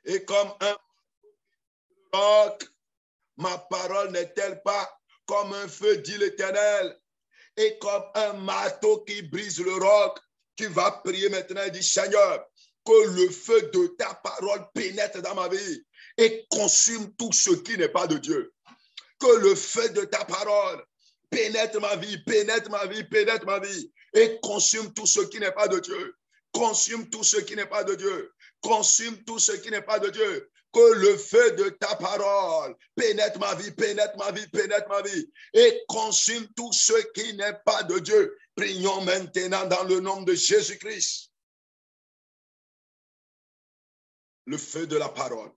Et comme un roc, ma parole n'est-elle pas comme un feu, dit l'Éternel, et comme un marteau qui brise le roc. Tu vas prier maintenant et dire, Seigneur, que le feu de ta parole pénètre dans ma vie et consume tout ce qui n'est pas de Dieu. Que le feu de ta parole pénètre ma vie, pénètre ma vie, pénètre ma vie et consume tout ce qui n'est pas de Dieu. Consume tout ce qui n'est pas de Dieu. Consume tout ce qui n'est pas de Dieu. Que le feu de ta parole pénètre ma vie, pénètre ma vie, pénètre ma vie et consume tout ce qui n'est pas de Dieu. Prions maintenant dans le nom de Jésus-Christ. Le feu de la parole.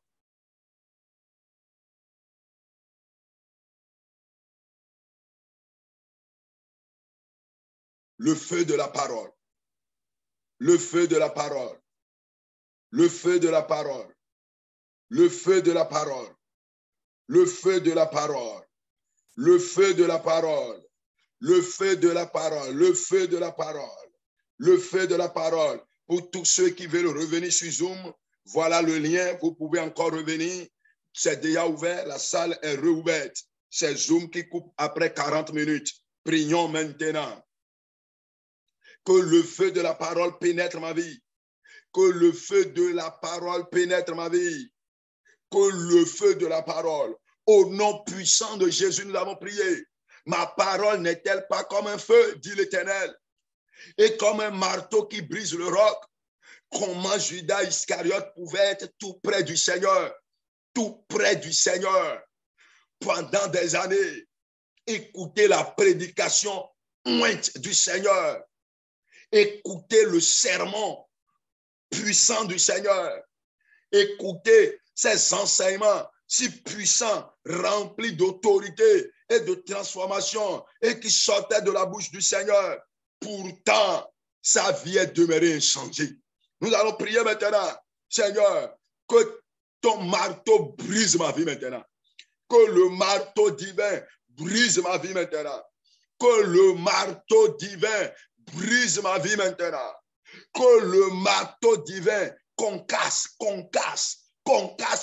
Le feu de la parole. Le feu de la parole. Le feu de la parole. Le feu de la parole. Le feu de la parole. Le feu de la parole. Le feu de la parole. Le feu de la parole. Le feu de la parole. Pour tous ceux qui veulent revenir sur Zoom, voilà le lien. Vous pouvez encore revenir. C'est déjà ouvert. La salle est rouverte. C'est Zoom qui coupe après 40 minutes. Prions maintenant. Que le feu de la parole pénètre ma vie. Que le feu de la parole pénètre ma vie. Que le feu de la parole, au nom puissant de Jésus, nous avons prié. Ma parole n'est-elle pas comme un feu, dit l'Éternel, et comme un marteau qui brise le roc? Comment Judas Iscariote pouvait être tout près du Seigneur, tout près du Seigneur, pendant des années, écouter la prédication ointe du Seigneur, écouter le sermon puissant du Seigneur, écouter ces enseignements si puissants, remplis d'autorité et de transformation et qui sortaient de la bouche du Seigneur. Pourtant, sa vie est demeurée inchangée. Nous allons prier maintenant, Seigneur, que ton marteau brise ma vie maintenant. Que le marteau divin brise ma vie maintenant. Que le marteau divin brise ma vie maintenant. Que le marteau divin concasse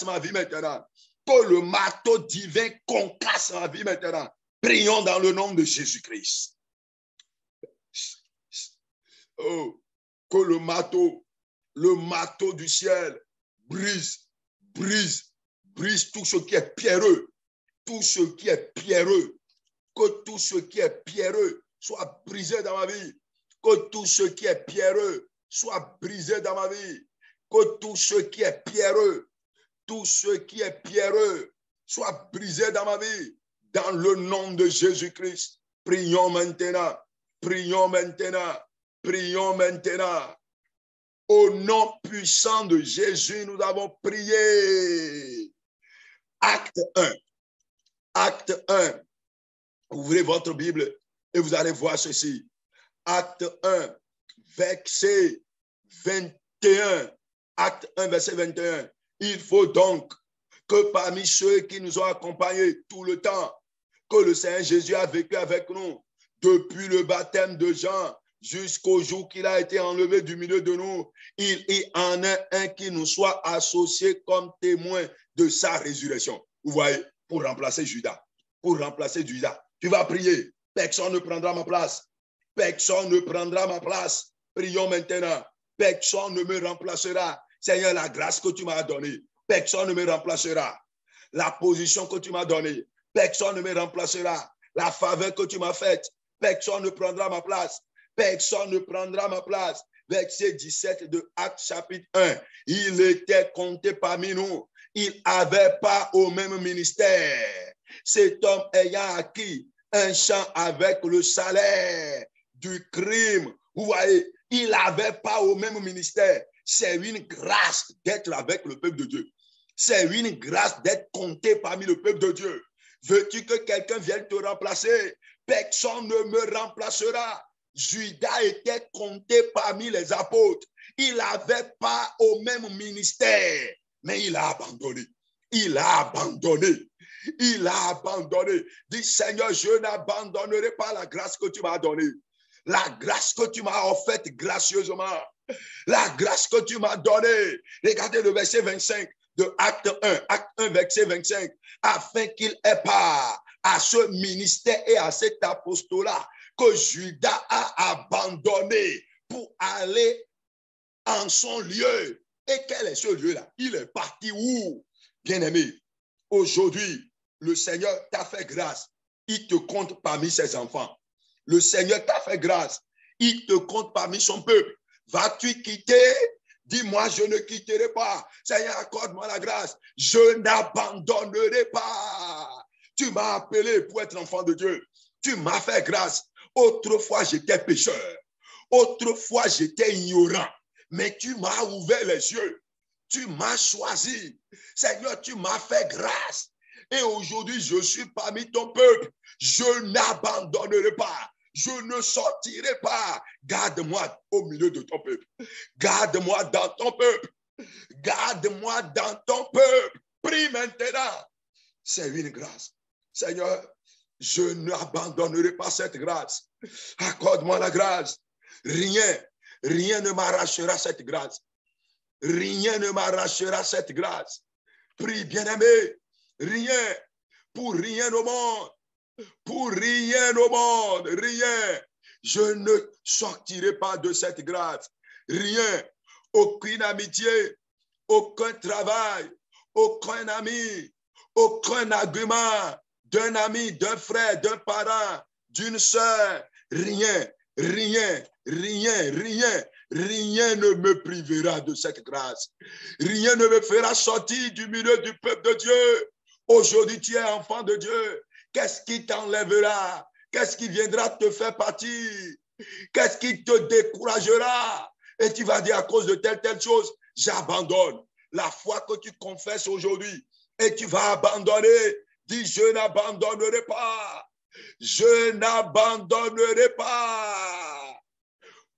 ma vie maintenant. Que le marteau divin concasse ma vie maintenant. Prions dans le nom de Jésus-Christ. Oh, que le marteau du ciel brise tout ce qui est pierreux. Tout ce qui est pierreux. Que tout ce qui est pierreux soit brisé dans ma vie. Que tout ce qui est pierreux soit brisé dans ma vie. Que tout ce qui est pierreux, soit brisé dans ma vie. Dans le nom de Jésus-Christ. Prions maintenant. Prions maintenant. Prions maintenant. Au nom puissant de Jésus, nous avons prié. Acte 1. Acte 1. Ouvrez votre Bible et vous allez voir ceci. Acte 1, verset 21. Acte 1, verset 21. Il faut donc que parmi ceux qui nous ont accompagnés tout le temps, que le Seigneur Jésus a vécu avec nous depuis le baptême de Jean jusqu'au jour qu'il a été enlevé du milieu de nous, il y en a un qui nous soit associé comme témoin de sa résurrection. Vous voyez, pour remplacer Judas. Pour remplacer Judas. Tu vas prier. Personne ne prendra ma place. Personne ne prendra ma place. Prions maintenant. Personne ne me remplacera. Seigneur, la grâce que tu m'as donnée, personne ne me remplacera. La position que tu m'as donnée, personne ne me remplacera. La faveur que tu m'as faite, personne ne prendra ma place. Personne ne prendra ma place. Verset 17 de Actes chapitre 1. Il était compté parmi nous. Il n'avait pas au même ministère. Cet homme ayant acquis un champ avec le salaire du crime, vous voyez, il n'avait pas au même ministère. C'est une grâce d'être avec le peuple de Dieu. C'est une grâce d'être compté parmi le peuple de Dieu. Veux-tu que quelqu'un vienne te remplacer? Personne ne me remplacera. Judas était compté parmi les apôtres. Il n'avait pas au même ministère, mais il a abandonné. Il a abandonné. Il a abandonné. Dis, Seigneur, je n'abandonnerai pas la grâce que tu m'as donnée. La grâce que tu m'as offerte gracieusement. La grâce que tu m'as donnée. Regardez le verset 25. de Acte 1, verset 25, afin qu'il ait part à ce ministère et à cet apostolat que Judas a abandonné pour aller en son lieu. Et quel est ce lieu-là? Il est parti où? Bien-aimé, aujourd'hui, le Seigneur t'a fait grâce. Il te compte parmi ses enfants. Le Seigneur t'a fait grâce. Il te compte parmi son peuple. Vas-tu quitter? Dis-moi, je ne quitterai pas. Seigneur, accorde-moi la grâce. Je n'abandonnerai pas. Tu m'as appelé pour être enfant de Dieu. Tu m'as fait grâce. Autrefois, j'étais pécheur. Autrefois, j'étais ignorant. Mais tu m'as ouvert les yeux. Tu m'as choisi. Seigneur, tu m'as fait grâce. Et aujourd'hui, je suis parmi ton peuple. Je n'abandonnerai pas. Je ne sortirai pas. Garde-moi au milieu de ton peuple. Garde-moi dans ton peuple. Garde-moi dans ton peuple. Prie maintenant. C'est une grâce. Seigneur, je n'abandonnerai pas cette grâce. Accorde-moi la grâce. Rien ne m'arrachera cette grâce. Rien ne m'arrachera cette grâce. Prie, bien-aimé. Rien. Pour rien au monde. Pour rien au monde. Rien. Je ne sortirai pas de cette grâce. Rien. Aucune amitié. Aucun travail. Aucun ami. Aucun argument. D'un ami, d'un frère, d'un parent, d'une sœur. Rien. Rien. Rien. Rien. Rien ne me privera de cette grâce. Rien ne me fera sortir du milieu du peuple de Dieu. Aujourd'hui, tu es enfant de Dieu. Qu'est-ce qui t'enlèvera? Qu'est-ce qui viendra te faire partir? Qu'est-ce qui te découragera? Et tu vas dire à cause de telle chose, j'abandonne. La foi que tu confesses aujourd'hui et tu vas abandonner. Dis, je n'abandonnerai pas. Je n'abandonnerai pas.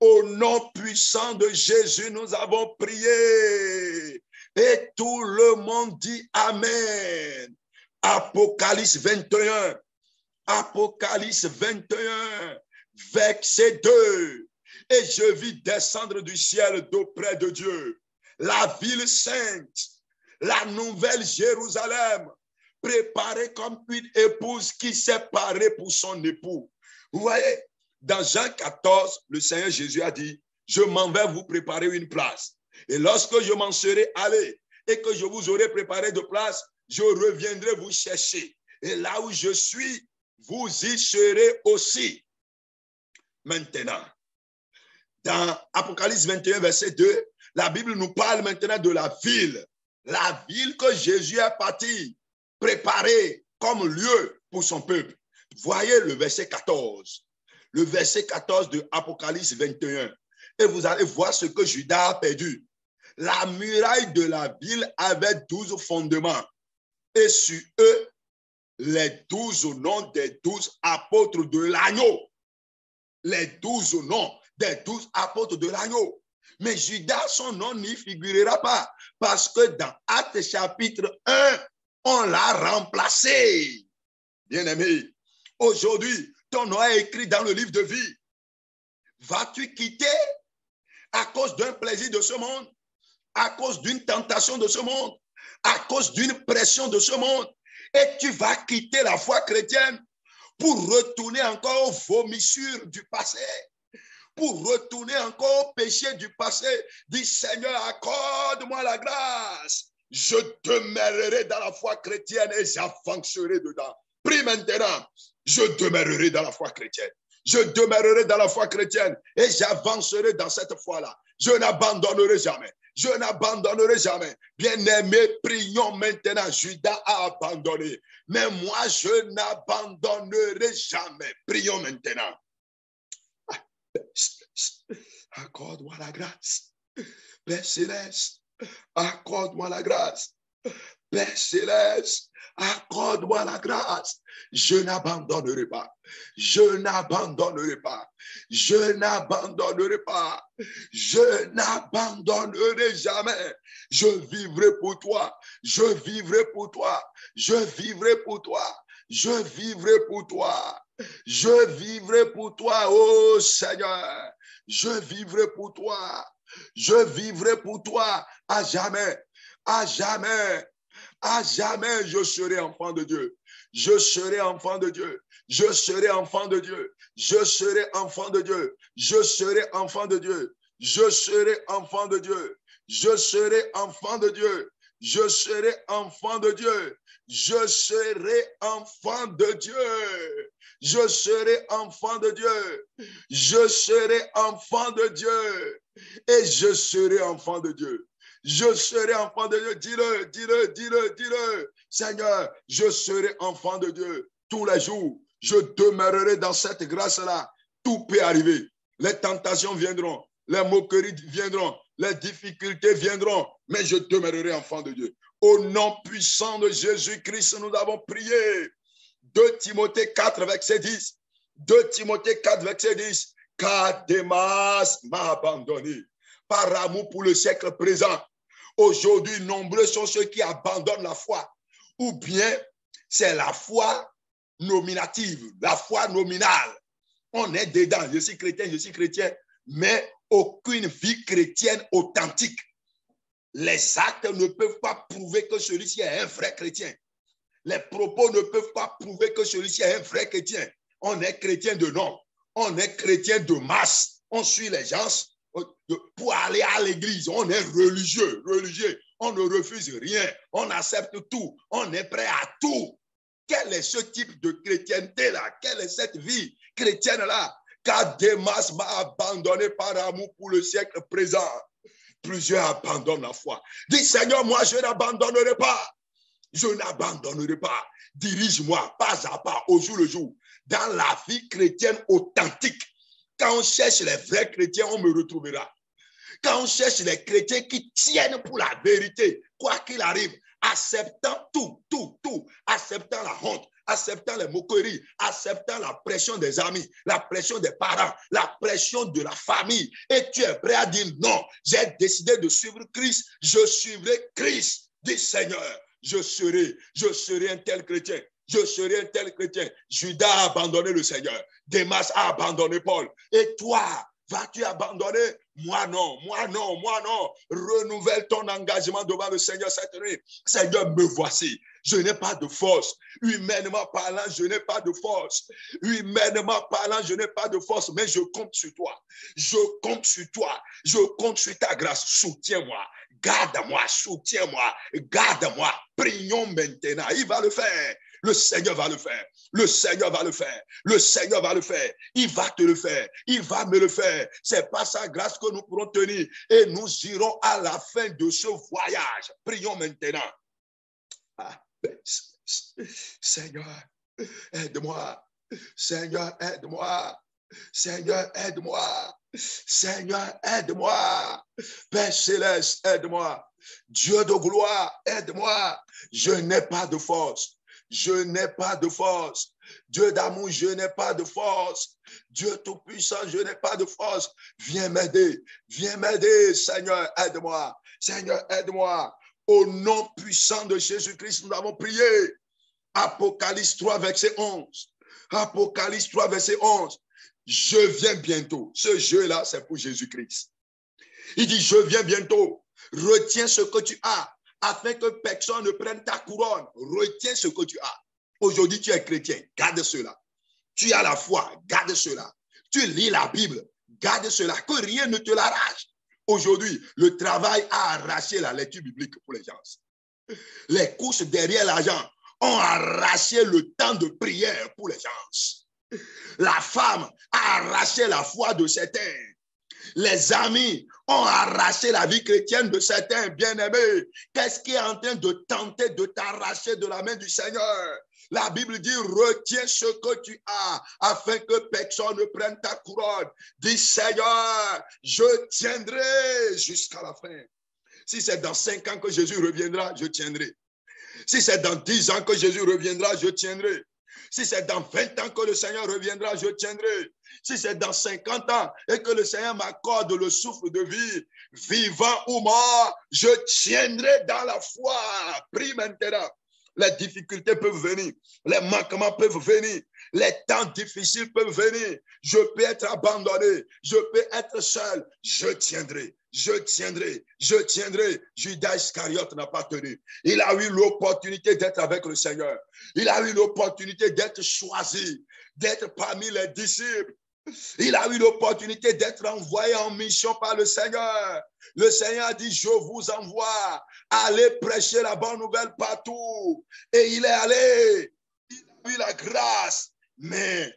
Au nom puissant de Jésus, nous avons prié. Et tout le monde dit Amen. Apocalypse 21. Apocalypse 21, verset 2. Et je vis descendre du ciel d'auprès de Dieu la ville sainte, la nouvelle Jérusalem, préparée comme une épouse qui s'est parée pour son époux. Vous voyez, dans Jean 14, le Seigneur Jésus a dit, je m'en vais vous préparer une place. Et lorsque je m'en serai allé et que je vous aurai préparé de place, je reviendrai vous chercher. Et là où je suis, vous y serez aussi. Maintenant, dans Apocalypse 21, verset 2, la Bible nous parle maintenant de la ville que Jésus est parti préparer comme lieu pour son peuple. Voyez le verset 14. Le verset 14 de Apocalypse 21. Et vous allez voir ce que Judas a perdu. La muraille de la ville avait 12 fondements. Et sur eux, les 12 noms des 12 apôtres de l'agneau. Les 12 noms des 12 apôtres de l'agneau. Mais Judas, son nom n'y figurera pas. Parce que dans Actes chapitre 1, on l'a remplacé. Bien-aimé, aujourd'hui, ton nom est écrit dans le livre de vie. Vas-tu quitter à cause d'un plaisir de ce monde, à cause d'une tentation de ce monde, à cause d'une pression de ce monde, et tu vas quitter la foi chrétienne pour retourner encore aux vomissures du passé, pour retourner encore au péché du passé? Dis, Seigneur, accorde-moi la grâce. Je demeurerai dans la foi chrétienne et j'avancerai dedans. Prie maintenant. Je demeurerai dans la foi chrétienne. Je demeurerai dans la foi chrétienne et j'avancerai dans cette foi-là. Je n'abandonnerai jamais. Je n'abandonnerai jamais. Bien-aimé, prions maintenant. Judas a abandonné. Mais moi, je n'abandonnerai jamais. Prions maintenant. Accorde-moi la grâce. Père Céleste, accorde-moi la grâce. Père Céleste, accorde-moi la grâce. Je n'abandonnerai pas. Je n'abandonnerai pas. Je n'abandonnerai pas. Je n'abandonnerai jamais. Je vivrai pour toi. Je vivrai pour toi. Je vivrai pour toi. Je vivrai pour toi. Je vivrai pour toi, oh Seigneur. Je vivrai pour toi. Je vivrai pour toi à jamais. À jamais. À jamais, je serai enfant de Dieu. Je serai enfant de Dieu. Je serai enfant de Dieu. Je serai enfant de Dieu. Je serai enfant de Dieu. Je serai enfant de Dieu. Je serai enfant de Dieu. Je serai enfant de Dieu. Je serai enfant de Dieu. Je serai enfant de Dieu. Je serai enfant de Dieu. Et je serai enfant de Dieu. Je serai enfant de Dieu. Dis-le, dis-le, dis-le, dis-le. Seigneur, je serai enfant de Dieu tous les jours. Je demeurerai dans cette grâce-là. Tout peut arriver. Les tentations viendront. Les moqueries viendront. Les difficultés viendront. Mais je demeurerai enfant de Dieu. Au nom puissant de Jésus-Christ, nous avons prié. 2 Timothée 4, verset 10. 2 Timothée 4, verset 10. Car Démas m'a abandonné par amour pour le siècle présent. Aujourd'hui, nombreux sont ceux qui abandonnent la foi. Ou bien, c'est la foi nominative, la foi nominale. On est dedans, je suis chrétien, mais aucune vie chrétienne authentique. Les actes ne peuvent pas prouver que celui-ci est un vrai chrétien. Les propos ne peuvent pas prouver que celui-ci est un vrai chrétien. On est chrétien de nom. On est chrétien de masse. On suit les gens pour aller à l'église. On est religieux. On ne refuse rien. On accepte tout. On est prêt à tout. Quel est ce type de chrétienté-là? Quelle est cette vie chrétienne-là? Car Démas m'a abandonné par amour pour le siècle présent. Plusieurs abandonnent la foi. Dis, Seigneur, moi, je n'abandonnerai pas. Je n'abandonnerai pas. Dirige-moi pas à pas, au jour le jour, dans la vie chrétienne authentique. Quand on cherche les vrais chrétiens, on me retrouvera. Quand on cherche les chrétiens qui tiennent pour la vérité, quoi qu'il arrive, acceptant tout, acceptant la honte, acceptant les moqueries, acceptant la pression des amis, la pression des parents, la pression de la famille, et tu es prêt à dire non, j'ai décidé de suivre Christ, je suivrai Christ. Dis, Seigneur, je serai un tel chrétien. Je serai un tel chrétien. Judas a abandonné le Seigneur. Démas a abandonné Paul. Et toi, vas-tu abandonner? Moi non. Renouvelle ton engagement devant le Seigneur cette nuit. Seigneur, me voici. Je n'ai pas de force. Humainement parlant, je n'ai pas de force. Mais je compte sur toi. Je compte sur ta grâce. Soutiens-moi. Garde-moi, soutiens-moi, garde-moi. Prions maintenant. Il va le faire. Le Seigneur va le faire. Il va te le faire. Il va me le faire. C'est par sa grâce que nous pourrons tenir. Et nous irons à la fin de ce voyage. Prions maintenant. Seigneur, aide-moi. Seigneur, aide-moi. Père céleste, aide-moi. Dieu de gloire, aide-moi. Je n'ai pas de force. Dieu d'amour, je n'ai pas de force. Dieu tout-puissant, je n'ai pas de force. Viens m'aider. Seigneur, aide-moi. Au nom puissant de Jésus-Christ, nous avons prié. Apocalypse 3, verset 11. Je viens bientôt. Ce jeu-là, c'est pour Jésus-Christ. Il dit, je viens bientôt. Retiens ce que tu as, afin que personne ne prenne ta couronne. Retiens ce que tu as. Aujourd'hui, tu es chrétien. Garde cela. Tu as la foi. Garde cela. Tu lis la Bible. Garde cela. Que rien ne te l'arrache. Aujourd'hui, le travail a arraché la lecture biblique pour les gens. Les courses derrière l'argent ont arraché le temps de prière pour les gens. La femme a arraché la foi de certains. Les amis ont arraché la vie chrétienne de certains bien-aimés. Qu'est-ce qui est en train de tenter de t'arracher de la main du Seigneur? La Bible dit, retiens ce que tu as afin que personne ne prenne ta couronne. Dis, Seigneur, je tiendrai jusqu'à la fin. Si c'est dans 5 ans que Jésus reviendra, je tiendrai. Si c'est dans 10 ans que Jésus reviendra, je tiendrai. Si c'est dans 20 ans que le Seigneur reviendra, je tiendrai. Si c'est dans 50 ans et que le Seigneur m'accorde le souffle de vie, vivant ou mort, je tiendrai dans la foi. Prie maintenant. Les difficultés peuvent venir, les manquements peuvent venir, les temps difficiles peuvent venir. Je peux être abandonné, je peux être seul. Je tiendrai. je tiendrai, je tiendrai. Judas Iscariote n'a pas tenu. Il a eu l'opportunité d'être avec le Seigneur. Il a eu l'opportunité d'être choisi, d'être parmi les disciples. Il a eu l'opportunité d'être envoyé en mission par le Seigneur. Le Seigneur a dit, je vous envoie, allez prêcher la bonne nouvelle partout. Et il est allé, il a eu la grâce, mais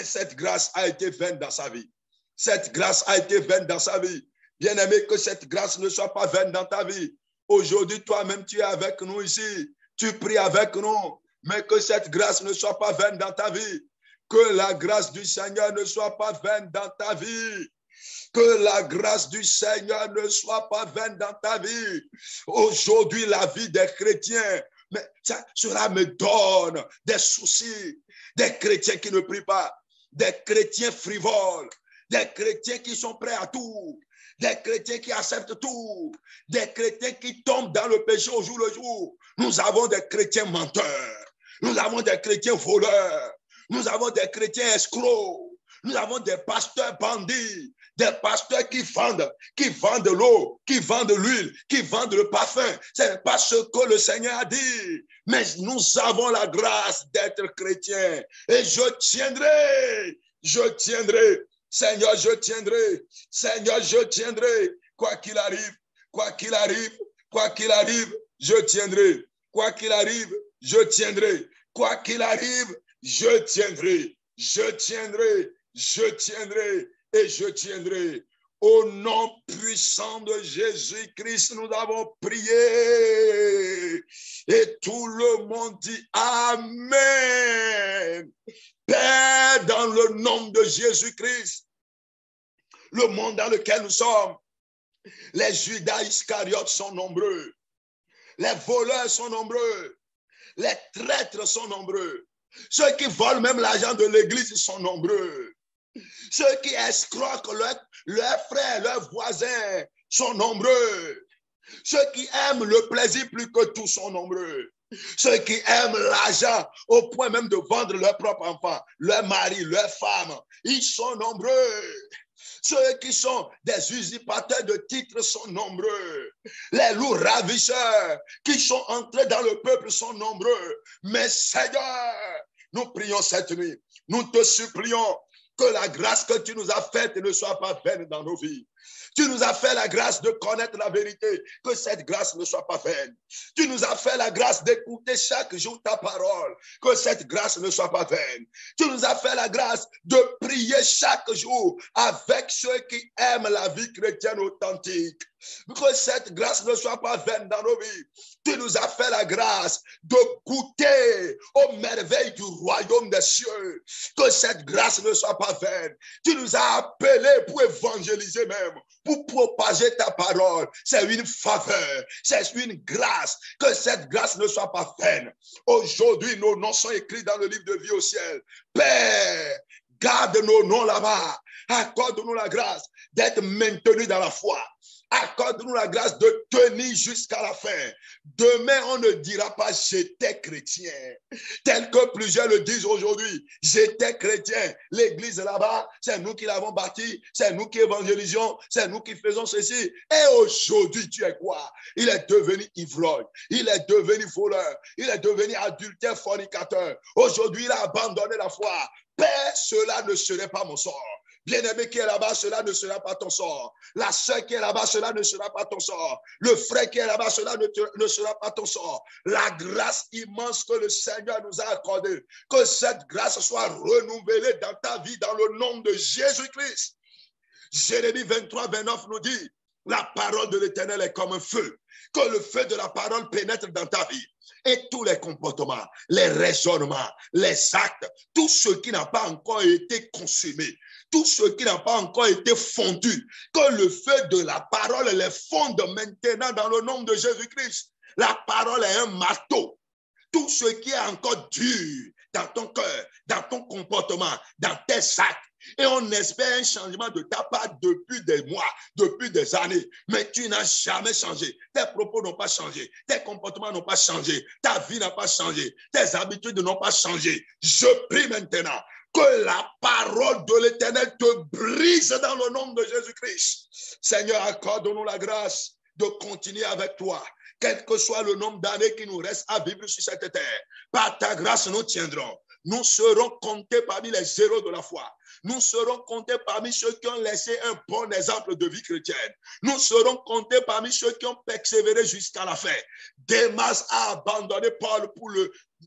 cette grâce a été vaine dans sa vie. Cette grâce a été vaine dans sa vie. Bien-aimé, que cette grâce ne soit pas vaine dans ta vie. Aujourd'hui, toi-même, tu es avec nous ici. Tu pries avec nous, mais que cette grâce ne soit pas vaine dans ta vie. Que la grâce du Seigneur ne soit pas vaine dans ta vie. Que la grâce du Seigneur ne soit pas vaine dans ta vie. Aujourd'hui, la vie des chrétiens, mais cela me donne des soucis. Des chrétiens qui ne prient pas. Des chrétiens frivoles. Des chrétiens qui sont prêts à tout. Des chrétiens qui acceptent tout. Des chrétiens qui tombent dans le péché au jour le jour. Nous avons des chrétiens menteurs. Nous avons des chrétiens voleurs. Nous avons des chrétiens escrocs. Nous avons des pasteurs bandits, des pasteurs qui vendent l'eau, qui vendent l'huile, qui vendent le parfum. Ce n'est pas ce que le Seigneur a dit. Mais nous avons la grâce d'être chrétiens. Et je tiendrai. Seigneur, je tiendrai. Seigneur, je tiendrai. Quoi qu'il arrive, quoi qu'il arrive, quoi qu'il arrive, je tiendrai. Quoi qu'il arrive, je tiendrai. Quoi qu'il arrive, je tiendrai, je tiendrai, je tiendrai et je tiendrai. Au nom puissant de Jésus-Christ, nous avons prié. Et tout le monde dit Amen. Père, dans le nom de Jésus-Christ, le monde dans lequel nous sommes, les Judas Iscariotes sont nombreux. Les voleurs sont nombreux. Les traîtres sont nombreux. Ceux qui volent même l'argent de l'église sont nombreux. Ceux qui escroquent leurs frères, leurs voisins sont nombreux. Ceux qui aiment le plaisir plus que tout sont nombreux. Ceux qui aiment l'argent au point même de vendre leurs propres enfants, leurs maris, leurs femmes, ils sont nombreux. Ceux qui sont des usurpateurs de titres sont nombreux. Les loups ravisseurs qui sont entrés dans le peuple sont nombreux. Mais Seigneur, nous prions cette nuit. Nous te supplions que la grâce que tu nous as faite ne soit pas vaine dans nos vies. Tu nous as fait la grâce de connaître la vérité, que cette grâce ne soit pas vaine. Tu nous as fait la grâce d'écouter chaque jour ta parole, que cette grâce ne soit pas vaine. Tu nous as fait la grâce de prier chaque jour avec ceux qui aiment la vie chrétienne authentique. Que cette grâce ne soit pas vaine dans nos vies. Tu nous as fait la grâce de goûter aux merveilles du royaume des cieux. Que cette grâce ne soit pas vaine. Tu nous as appelés pour évangéliser même, pour propager ta parole. C'est une faveur, c'est une grâce. Que cette grâce ne soit pas vaine. Aujourd'hui, nos noms sont écrits dans le livre de vie au ciel. Père, garde nos noms là-bas. Accorde-nous la grâce d'être maintenus dans la foi. Accorde-nous la grâce de tenir jusqu'à la fin. Demain, on ne dira pas j'étais chrétien. Tel que plusieurs le disent aujourd'hui. J'étais chrétien. L'église là-bas, c'est nous qui l'avons bâti. C'est nous qui évangélisons. C'est nous qui faisons ceci. Et aujourd'hui, tu es quoi? Il est devenu ivrogne. Il est devenu voleur. Il est devenu adultère, fornicateur. Aujourd'hui, il a abandonné la foi. Père, cela ne serait pas mon sort. Bien-aimé qui est là-bas, cela ne sera pas ton sort. La sœur qui est là-bas, cela ne sera pas ton sort. Le frère qui est là-bas, cela ne sera pas ton sort. La grâce immense que le Seigneur nous a accordée, que cette grâce soit renouvelée dans ta vie, dans le nom de Jésus-Christ. Jérémie 23, 29 nous dit, la parole de l'Éternel est comme un feu. Que le feu de la parole pénètre dans ta vie. Et tous les comportements, les raisonnements, les actes, tout ce qui n'a pas encore été consumé, tout ce qui n'a pas encore été fondu, que le feu de la parole les fonde maintenant dans le nom de Jésus-Christ. La parole est un marteau. Tout ce qui est encore dur dans ton cœur, dans ton comportement, dans tes actes, et on espère un changement de ta part depuis des mois, depuis des années. Mais tu n'as jamais changé. Tes propos n'ont pas changé. Tes comportements n'ont pas changé. Ta vie n'a pas changé. Tes habitudes n'ont pas changé. Je prie maintenant Que la parole de l'Éternel te brise dans le nom de Jésus-Christ. Seigneur, accorde-nous la grâce de continuer avec toi. Quel que soit le nombre d'années qui nous reste à vivre sur cette terre, par ta grâce, nous tiendrons. Nous serons comptés parmi les héros de la foi. Nous serons comptés parmi ceux qui ont laissé un bon exemple de vie chrétienne. Nous serons comptés parmi ceux qui ont persévéré jusqu'à la fin. Démas a abandonné Paul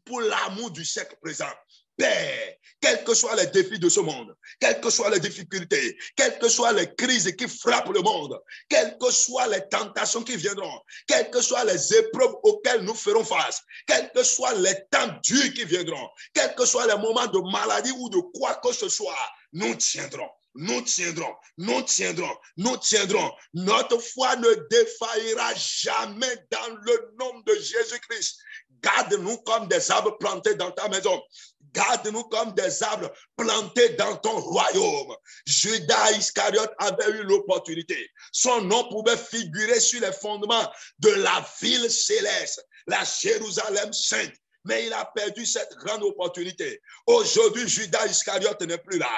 pour l'amour du siècle présent. Père, quels que soient les défis de ce monde, quelles que soient les difficultés, quelles que soient les crises qui frappent le monde, quelles que soient les tentations qui viendront, quelles que soient les épreuves auxquelles nous ferons face, quels que soient les temps durs qui viendront, quels que soient les moments de maladie ou de quoi que ce soit, nous tiendrons. Nous tiendrons, nous tiendrons, nous tiendrons. Notre foi ne défaillira jamais dans le nom de Jésus-Christ. Garde-nous comme des arbres plantés dans ta maison. Garde-nous comme des arbres plantés dans ton royaume. Judas Iscariote avait eu l'opportunité. Son nom pouvait figurer sur les fondements de la ville céleste, la Jérusalem sainte. Mais il a perdu cette grande opportunité. Aujourd'hui, Judas Iscariote n'est plus là.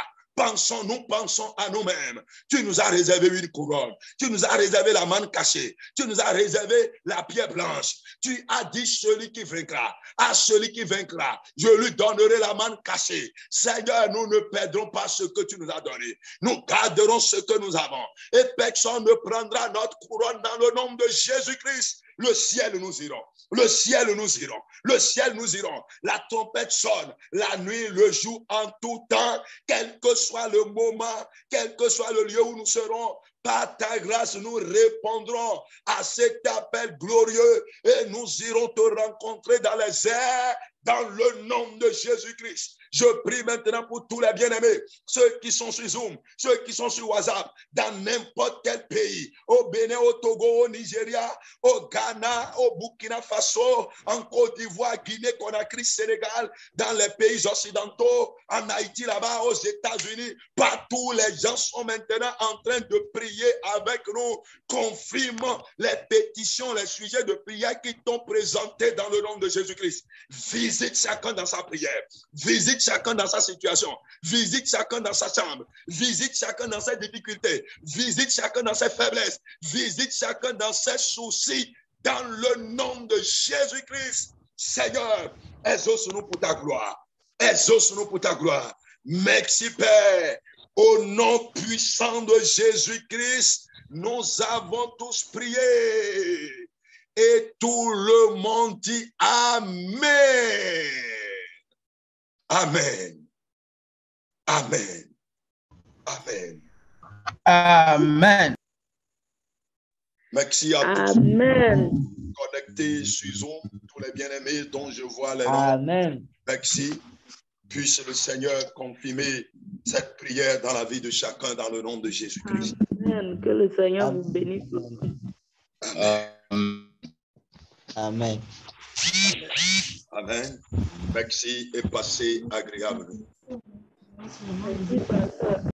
Nous pensons à nous-mêmes. Tu nous as réservé une couronne. Tu nous as réservé la manne cachée. Tu nous as réservé la pierre blanche. Tu as dit celui qui vaincra. À celui qui vaincra, je lui donnerai la manne cachée. Seigneur, nous ne perdrons pas ce que tu nous as donné. Nous garderons ce que nous avons. Et personne ne prendra notre couronne dans le nom de Jésus-Christ. Le ciel nous irons. Le ciel nous irons. Le ciel nous irons. La trompette sonne la nuit, le jour, en tout temps, quel que soit le moment, quel que soit le lieu où nous serons. Par ta grâce, nous répondrons à cet appel glorieux et nous irons te rencontrer dans les airs, dans le nom de Jésus-Christ. Je prie maintenant pour tous les bien-aimés, ceux qui sont sur Zoom, ceux qui sont sur WhatsApp, dans n'importe quel pays, au Bénin, au Togo, au Nigeria, au Ghana, au Burkina Faso, en Côte d'Ivoire, Guinée, Conakry, Sénégal, dans les pays occidentaux, en Haïti, là-bas, aux États-Unis, partout les gens sont maintenant en train de prier avec nous. Confirme les pétitions, les sujets de prière qui t'ont présentés dans le nom de Jésus-Christ. Visite chacun dans sa prière. Visite chacun dans sa situation. Visite chacun dans sa chambre. Visite chacun dans ses difficultés. Visite chacun dans ses faiblesses. Visite chacun dans ses soucis. Dans le nom de Jésus-Christ. Seigneur, exauce-nous pour ta gloire. Exauce-nous pour ta gloire. Merci, Père. Au nom puissant de Jésus-Christ, nous avons tous prié. Et tout le monde dit Amen. Amen. Amen. Amen. Amen. Merci à tous. Amen. Connectés sur Zoom, tous les bien-aimés dont je vois les noms. Amen. Merci. Puisse le Seigneur confirmer cette prière dans la vie de chacun dans le nom de Jésus-Christ. Amen. Que le Seigneur vous bénisse. Amen. Amen. Amen. Merci et passez agréable. Merci, pasteur.